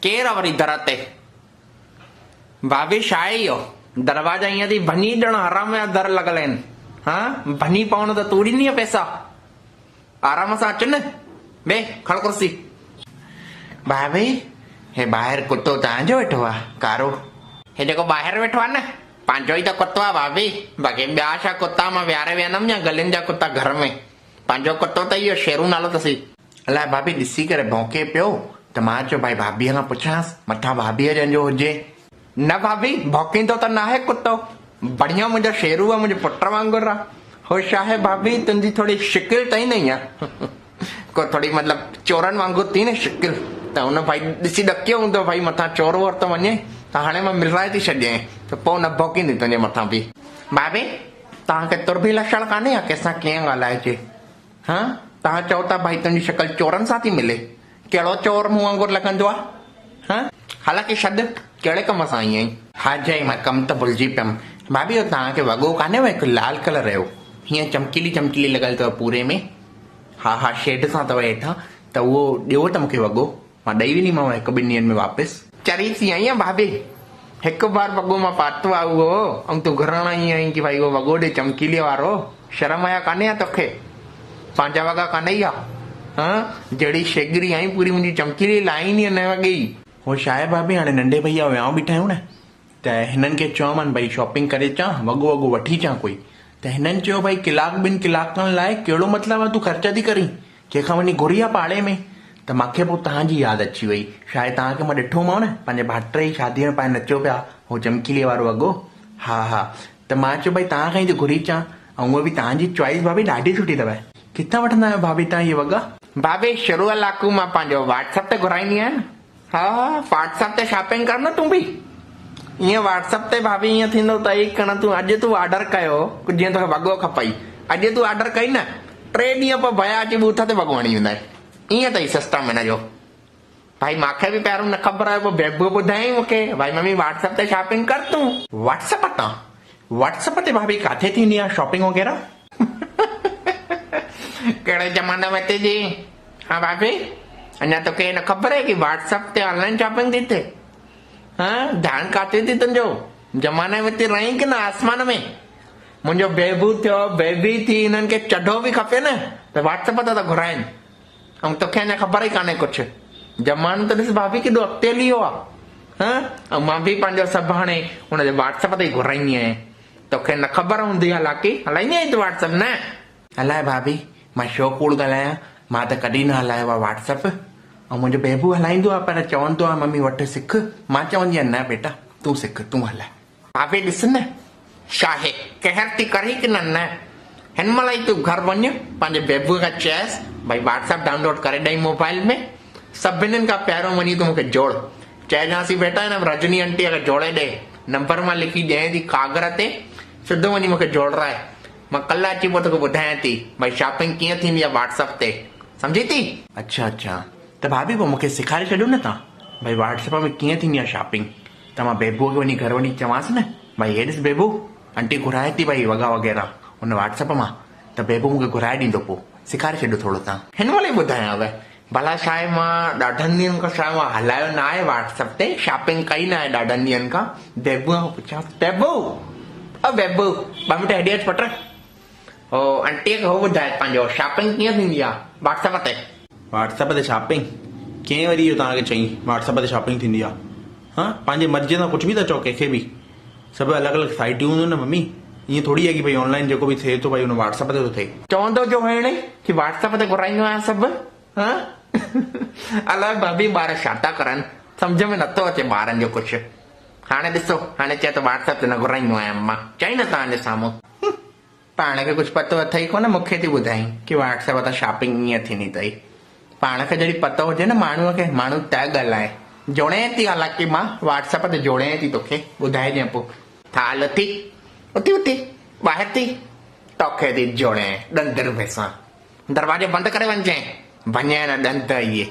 केर वरी दर ते भाभी छा आहे इहो दरवाजा ईअं थी भञी ॾियण हराम जा दर लॻल आहिनि हा भञी पवण त तू ॾींदीअ पैसा आराम सां अच न बे खड़ कुर्सी भाभी हे ॿाहिरि कुतो तव्हांजो वेठो आहे कारो हे जेको ॿाहिरि वेठो आहे न पंहिंजो ई त कुतो आहे भाभी बाक़ी ॿिया छा कुता मां विहारे विहंदमि या गलियुनि जा कुता घर में पंहिंजो कुतो त इहो शेरू नालो अथसि अलाए भाभी ॾिसी करे भौंके पियो त मां चयो भाई भाभीअ खां पुछांसि मथां भाभीअ जंहिंजो हुजे न भाभी भौंकींदो त न आहे कुतो बढ़िया मुंहिंजो शेरू आहे मुंहिंजे पुट वांगुरु आहे हो छा आहे भाभी तुंहिंजी थोड़ी शिकिल अथई न ईअं को थोड़ी मतिलबु चोरनि वांगुरु थी न शिकिल त हुन भाई ॾिसी ॾकियो हूंदो भाई मथां चोर वोर थो वञे त हाणे मां मिलाए थी छॾियां त पोइ न भौंकींदी तुंहिंजे मथां बि भाभी तव्हांखे तुर बि लक्षण कान्हे या कंहिंसां कीअं ॻाल्हाइजे हा तव्हां चओ था भाई तुंहिंजी शिकिल चोरनि सां थी मिले कहिड़ो चोर मूं वांगुरु लॻंदो आहे हा हालांकि छॾ कहिड़े कम सां ईअं ई हा जय मां कमु त भुलिजी पियमि भाभी तव्हांखे वॻो कान्हे हिकु लाल कलर जो हीअं चमकीली चमकीली लॻल अथव पूरे में हा हा शेड सां अथव हेठां त उहो ॾियो त मूंखे वॻो मां ॾेई वेंदीमांव हिकु ॿिनि ॾींहंनि में वापसि चरी थी आई आहे भाभी हिकु बार वॻो मां पातो आहे उहो ऐं तूं घुरण आई आहीं की भाई उहो वॻो ॾे चमकीली वारो शर्म आया कान्हे या तोखे पंहिंजा वॻा कान्हे या हा जहिड़ी शेगरी आई पूरी मुंहिंजी चमकीली लाइन ई न वॻी हो छा आहे भाभी हाणे नंढे भैया वियांव बीठा आहियूं न त हिननि खे चयोमानि भई शॉपिंग करे अचां वॻो वॻो वठी अचां कोई त हिननि चयो भई कलाक ॿिनि कलाकनि लाइ कहिड़ो मतिलबु आहे तूं ख़र्च थी करीं कंहिंखां वञी घुरी आहे पाड़े में त मूंखे पोइ तव्हांजी यादि अची वई शायदि तव्हांखे मां ॾिठोमांव न पंहिंजे भाइटे जी शादीअ में पाए नचो पिया हो चमकीली वारो वॻो हा हा त मां चयो भई तव्हां खां ई घुरी अचां ऐं उहा बि तव्हांजी चॉइस भाभी ॾाढी सुठी अथव किथां वठंदा आहियो भाभी तव्हां इहे वॻा भाभी शुरू लाकू मां पंहिंजो व्हाट्सअप ते घुराईंदी आहियां न हा व्हाट्सअप ते शॉपिंग कर न तूं बि ईअं व्हाट्सअप ते भाभी ईअं थींदो अथई कण तूं अॼु तूं ऑर्डर कयो जीअं तोखे वॻो खपई अॼु तूं ऑर्डर कई न 3 ॾींहं पोइ भया अची बूथ ते वॻो हणी वेंदा ईअं अथई सिस्टम हिन जो भाई मूंखे बि पहिरियों न ख़बर आहे पोइ बेबू ॿुधाई मूंखे भाई मम्मी व्हाट्सअप ते शॉपिंग कर तूं व्हाट्सअप तां व्हाट्सअप ते भाभी किथे थींदी आहे शॉपिंग वग़ैरह कहिड़े ज़माने में थी जी हा भाभी अञा तोखे न ख़बर आहे की व्हाट्सअप ते ऑनलाइन शॉपिंग थी थिए हा ध्यानु किथे थी तुंहिंजो ज़माने में थी रहीं की न आसमान में मुंहिंजो बेबू थियो बेबी थी हिननि खे चढो बि खपे न त व्हाट्सअप ते था घुराइनि ऐं तोखे अञा ख़बर ई कान्हे कुझु ज़मानो त ॾिस भाभी केॾो अॻिते हली वियो आहे हा ऐं मां बि पंहिंजो सभु हाणे हुनजे व्हाट्सअप ते ई घुराईंदी आहियां तोखे न ख़बर हूंदी आहे हालांकि हलाईंदी आहीं तूं व्हाट्सअप न हलाए भाभी मां छो कूड़ ॻाल्हायां मां त कॾहिं न हलायो आहे व्हाट्सअप ऐं मुंहिंजो बेबू हलाईंदो आहे पर चवंदो आहे मम्मी वटि सिख मां चवंदी आहियां न बेटा तूं सिख तूं हलाए भाभी ॾिस न छा आहे कहर थी करी की न हिन महिल ई तूं घर वञ पंहिंजे बेबूअ खां चएसि भई व्हाट्सअप डाउनलोड करे ॾेई मोबाइल में सभिनीनि खां पहिरियों वञी तूं मूंखे जोड़ चइजांसि बेटा हिन रजनी आंटीअ खे जोड़े ॾे नंबर मां लिखी ॾियां थी कागर ते सिधो वञी मूंखे जोड़ाए मां कल्ह अची पोइ तोखे ॿुधायां थी भई शॉपिंग कीअं थींदी आहे व्हाट्सअप ते सम्झी थी अच्छा अच्छा त भाभी पोइ मूंखे सेखारे छॾियो न तव्हां भई व्हाट्सअप में कीअं थींदी आहे शॉपिंग त मां बेबूअ खे वञी घर वञी चवांसि न भई हे ॾिस बेबू आंटी घुराए थी भई वॻा वग़ैरह हुन व्हाट्सअप मां त बेबू मूंखे घुराए ॾींदो पोइ सेखारे छॾियो थोरो तव्हां हिन महिल ई ॿुधायांव भला छा आहे मां ॾाढनि ॾींहंनि खां छा मां हलायो न आहे व्हाट्सअप ते शॉपिंग कई न आहे ॾाढनि ॾींहंनि खां बेबूअ खां पुछां बेबू बेबू ॿ मिंट हेॾे अचु पुट हो आंटीअ खे हो ॿुधाए पंहिंजो शॉपिंग कीअं थींदी आहे व्हाट्सअप ते शॉपिंग कीअं वरी इहो तव्हांखे चई व्हाट्सअप ते शॉपिंग थींदी आहे हा पंहिंजे मर्ज़ीअ सां कुझु बि था चओ कंहिंखे बि सभु अलॻि अलॻि साइटियूं हूंदियूं न मम्मी ईअं थोड़ी आहे की भई ऑनलाइन जेको बि थिए थो भई हुन व्हाट्सअप ते थो थिए चवंदो जो हाणे की व्हाट्सअप ते घुराईंदो आहियां सभु हा अलाए भाभी ॿार छा था करनि सम्झ में नथो अचे ॿारनि जो कुझु हाणे ॾिसो हाणे चए थो व्हाट्सअप ते न घुराईंदो आहियां मां चई न तव्हांजे साम्हूं पाण खे कुझु पतो अथई कोन मूंखे थी ॿुधाई की व्हाट्सअप ते शॉपिंग ईअं थींदी अथई पाण खे जॾहिं पतो हुजे न माण्हूअ खे माण्हू तय ॻाल्हाए जोड़े थी हालांकि मां व्हाट्सअप ते जोड़े थी तोखे ॿुधाइजांइ पोइ थाल थी उथी ॿाहिरि थी तोखे थी जोड़े ॾंदर भैसां दरवाजो बंदि करे वञजांइ भञे न ॾंद इहे